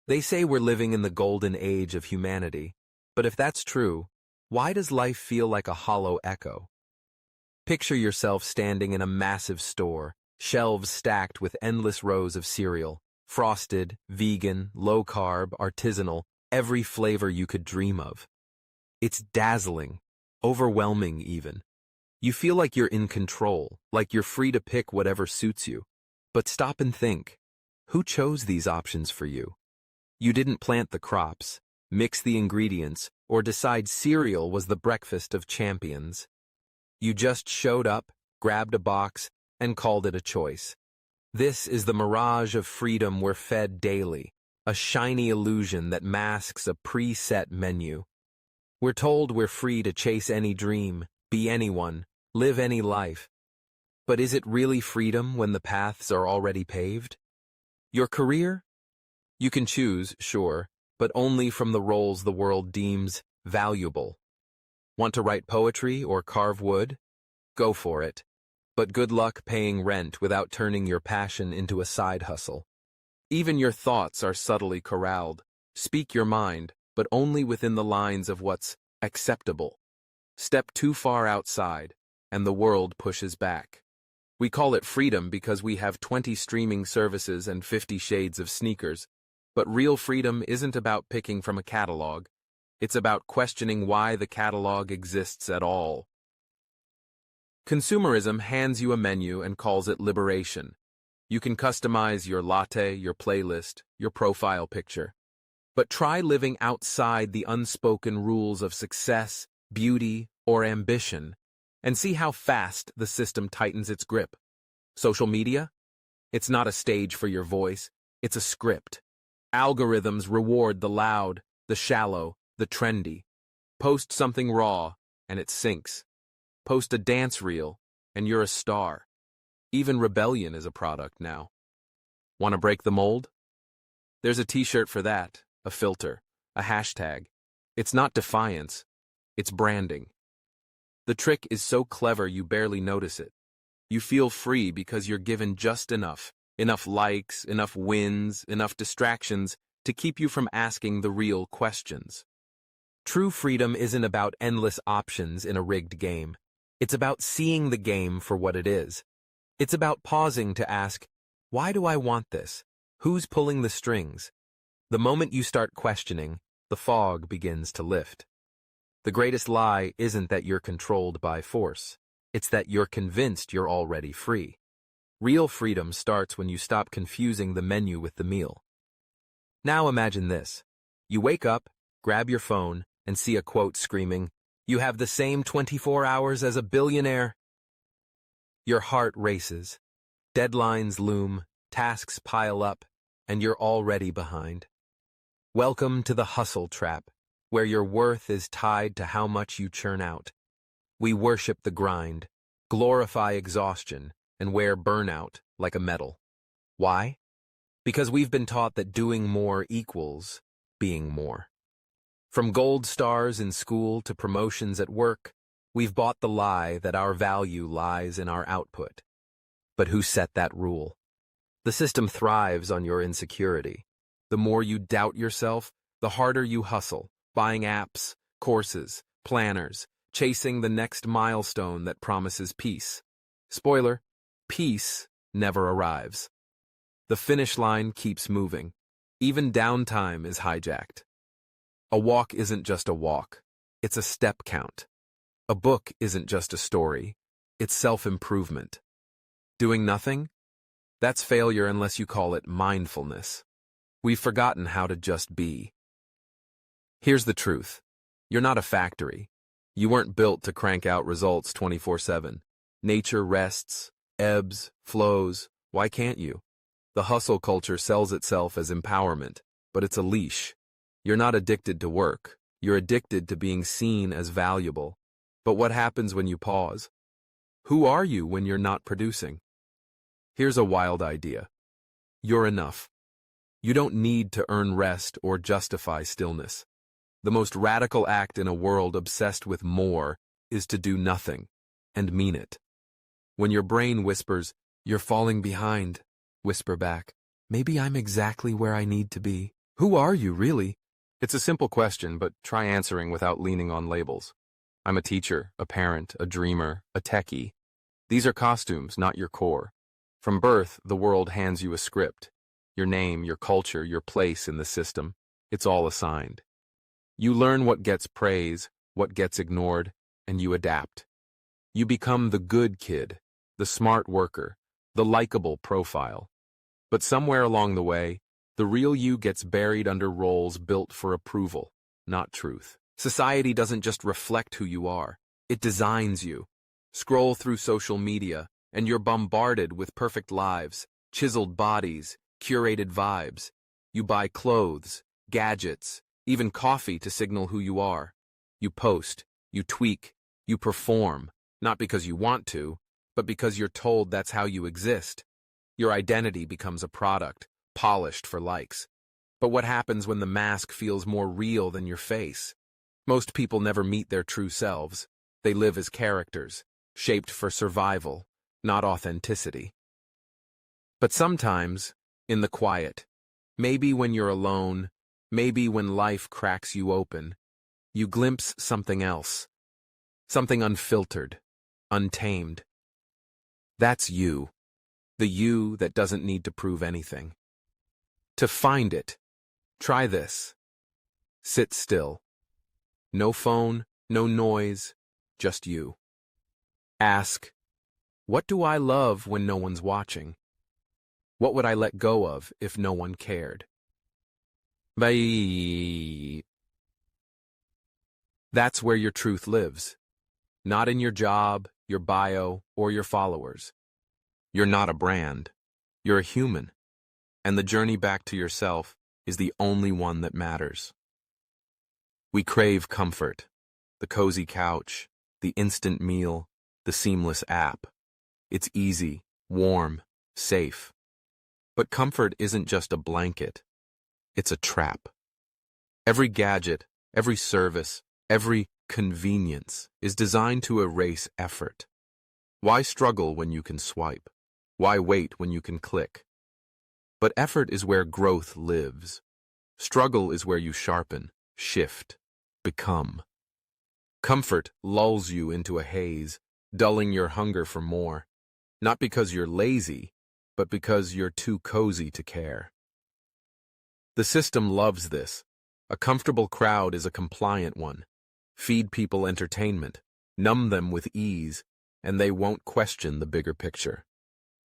They say we're living in the golden age of humanity, but if that's true, why does life feel like a hollow echo? Picture yourself standing in a massive store, shelves stacked with endless rows of cereal, frosted, vegan, low-carb, artisanal, every flavor you could dream of. It's dazzling, overwhelming even. You feel like you're in control, like you're free to pick whatever suits you. But stop and think. Who chose these options for you? You didn't plant the crops, mix the ingredients, or decide cereal was the breakfast of champions. You just showed up, grabbed a box, and called it a choice. This is the mirage of freedom we're fed daily, a shiny illusion that masks a preset menu. We're told we're free to chase any dream, be anyone, live any life. But is it really freedom when the paths are already paved? Your career? You can choose, sure, but only from the roles the world deems valuable. Want to write poetry or carve wood? Go for it. But good luck paying rent without turning your passion into a side hustle. Even your thoughts are subtly corralled. Speak your mind, but only within the lines of what's acceptable. Step too far outside, and the world pushes back. We call it freedom because we have 20 streaming services and 50 shades of sneakers. But real freedom isn't about picking from a catalog. It's about questioning why the catalog exists at all. Consumerism hands you a menu and calls it liberation. You can customize your latte, your playlist, your profile picture. But try living outside the unspoken rules of success, beauty, or ambition, and see how fast the system tightens its grip. Social media? It's not a stage for your voice, it's a script. Algorithms reward the loud, the shallow, the trendy. Post something raw, and it sinks. Post a dance reel, and you're a star. Even rebellion is a product now. Want to break the mold? There's a t-shirt for that, a filter, a hashtag. It's not defiance, it's branding. The trick is so clever you barely notice it. You feel free because you're given just enough likes, enough wins, enough distractions to keep you from asking the real questions. True freedom isn't about endless options in a rigged game. It's about seeing the game for what it is. It's about pausing to ask, why do I want this? Who's pulling the strings? The moment you start questioning, the fog begins to lift. The greatest lie isn't that you're controlled by force. It's that you're convinced you're already free. Real freedom starts when you stop confusing the menu with the meal. Now imagine this. You wake up, grab your phone, and see a quote screaming, "You have the same 24 hours as a billionaire." Your heart races. Deadlines loom, tasks pile up, and you're already behind. Welcome to the hustle trap, where your worth is tied to how much you churn out. We worship the grind, glorify exhaustion, and wear burnout like a medal. Why? Because we've been taught that doing more equals being more. From gold stars in school to promotions at work, we've bought the lie that our value lies in our output. But who set that rule? The system thrives on your insecurity. The more you doubt yourself, the harder you hustle, buying apps, courses, planners, chasing the next milestone that promises peace. Spoiler, peace never arrives. The finish line keeps moving. Even downtime is hijacked. A walk isn't just a walk, it's a step count. A book isn't just a story, it's self-improvement. Doing nothing? That's failure unless you call it mindfulness. We've forgotten how to just be. Here's the truth. You're not a factory. You weren't built to crank out results 24/7. Nature rests, ebbs, flows. Why can't you? The hustle culture sells itself as empowerment, but it's a leash. You're not addicted to work. You're addicted to being seen as valuable. But what happens when you pause? Who are you when you're not producing? Here's a wild idea. You're enough. You don't need to earn rest or justify stillness. The most radical act in a world obsessed with more is to do nothing, and mean it. When your brain whispers, "You're falling behind," whisper back, "Maybe I'm exactly where I need to be." Who are you, really? It's a simple question, but try answering without leaning on labels. I'm a teacher, a parent, a dreamer, a techie. These are costumes, not your core. From birth, the world hands you a script. Your name, your culture, your place in the system. It's all assigned. You learn what gets praise, what gets ignored, and you adapt. You become the good kid, the smart worker, the likable profile. But somewhere along the way, the real you gets buried under roles built for approval, not truth. Society doesn't just reflect who you are, it designs you. Scroll through social media, and you're bombarded with perfect lives, chiseled bodies, curated vibes. You buy clothes, gadgets, even coffee to signal who you are. You post, you tweak, you perform, not because you want to, but because you're told that's how you exist. Your identity becomes a product, polished for likes. But what happens when the mask feels more real than your face? Most people never meet their true selves. They live as characters, shaped for survival, not authenticity. But sometimes, in the quiet, maybe when you're alone, maybe when life cracks you open, you glimpse something else. Something unfiltered, untamed. That's you. The you that doesn't need to prove anything. To find it, try this. Sit still. No phone, no noise, just you. Ask, what do I love when no one's watching? What would I let go of if no one cared? Bye. That's where your truth lives. Not in your job, your bio, or your followers. You're not a brand. You're a human. And the journey back to yourself is the only one that matters. We crave comfort, the cozy couch, the instant meal, the seamless app. It's easy, warm, safe. But comfort isn't just a blanket. It's a trap. Every gadget, every service, every convenience is designed to erase effort. Why struggle when you can swipe? Why wait when you can click? But effort is where growth lives. Struggle is where you sharpen, shift, become. Comfort lulls you into a haze, dulling your hunger for more. Not because you're lazy, but because you're too cozy to care. The system loves this. A comfortable crowd is a compliant one. Feed people entertainment, numb them with ease, and they won't question the bigger picture.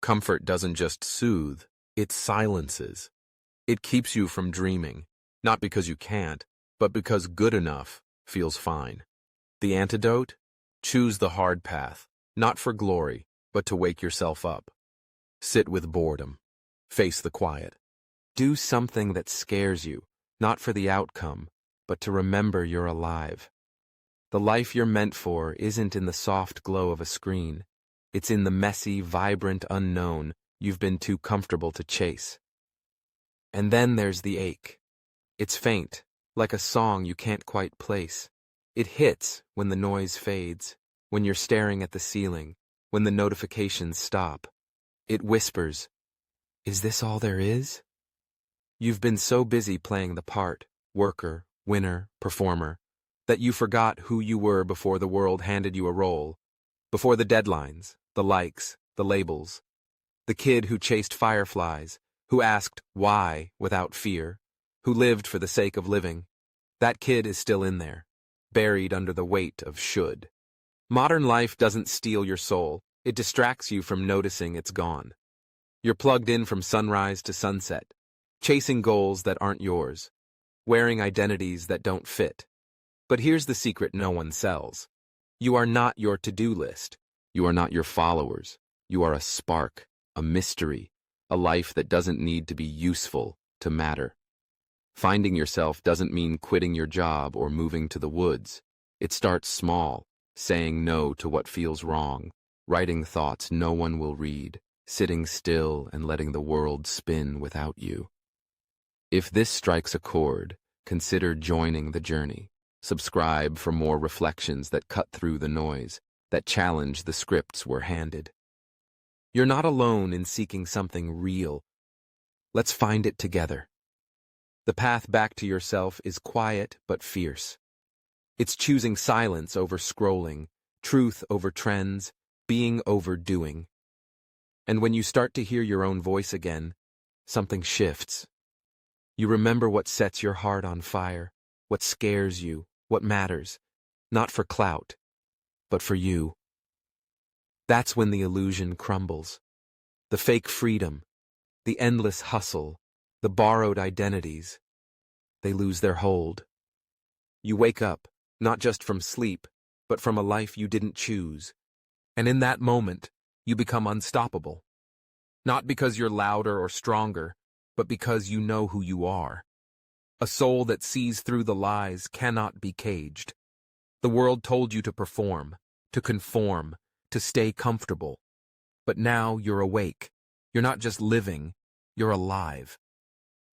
Comfort doesn't just soothe, it silences. It keeps you from dreaming, not because you can't, but because good enough feels fine. The antidote? Choose the hard path, not for glory, but to wake yourself up. Sit with boredom. Face the quiet. Do something that scares you, not for the outcome, but to remember you're alive. The life you're meant for isn't in the soft glow of a screen. It's in the messy, vibrant unknown you've been too comfortable to chase. And then there's the ache. It's faint, like a song you can't quite place. It hits when the noise fades, when you're staring at the ceiling, when the notifications stop. It whispers, "Is this all there is?" You've been so busy playing the part, worker, winner, performer, that you forgot who you were before the world handed you a role, before the deadlines, the likes, the labels. The kid who chased fireflies, who asked why without fear, who lived for the sake of living. That kid is still in there, buried under the weight of should. Modern life doesn't steal your soul, it distracts you from noticing it's gone. You're plugged in from sunrise to sunset, chasing goals that aren't yours, wearing identities that don't fit. But here's the secret no one sells. You are not your to-do list. You are not your followers. You are a spark, a mystery, a life that doesn't need to be useful to matter. Finding yourself doesn't mean quitting your job or moving to the woods. It starts small, saying no to what feels wrong, writing thoughts no one will read, sitting still and letting the world spin without you. If this strikes a chord, consider joining the journey. Subscribe for more reflections that cut through the noise, that challenge the scripts we're handed. You're not alone in seeking something real. Let's find it together. The path back to yourself is quiet but fierce. It's choosing silence over scrolling, truth over trends, being over doing. And when you start to hear your own voice again, something shifts. You remember what sets your heart on fire, what scares you, what matters, not for clout, but for you. That's when the illusion crumbles. The fake freedom, the endless hustle, the borrowed identities, they lose their hold. You wake up, not just from sleep, but from a life you didn't choose. And in that moment, you become unstoppable. Not because you're louder or stronger, but because you know who you are. A soul that sees through the lies cannot be caged. The world told you to perform, to conform, to stay comfortable. But now you're awake. You're not just living, you're alive.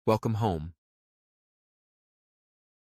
Welcome home.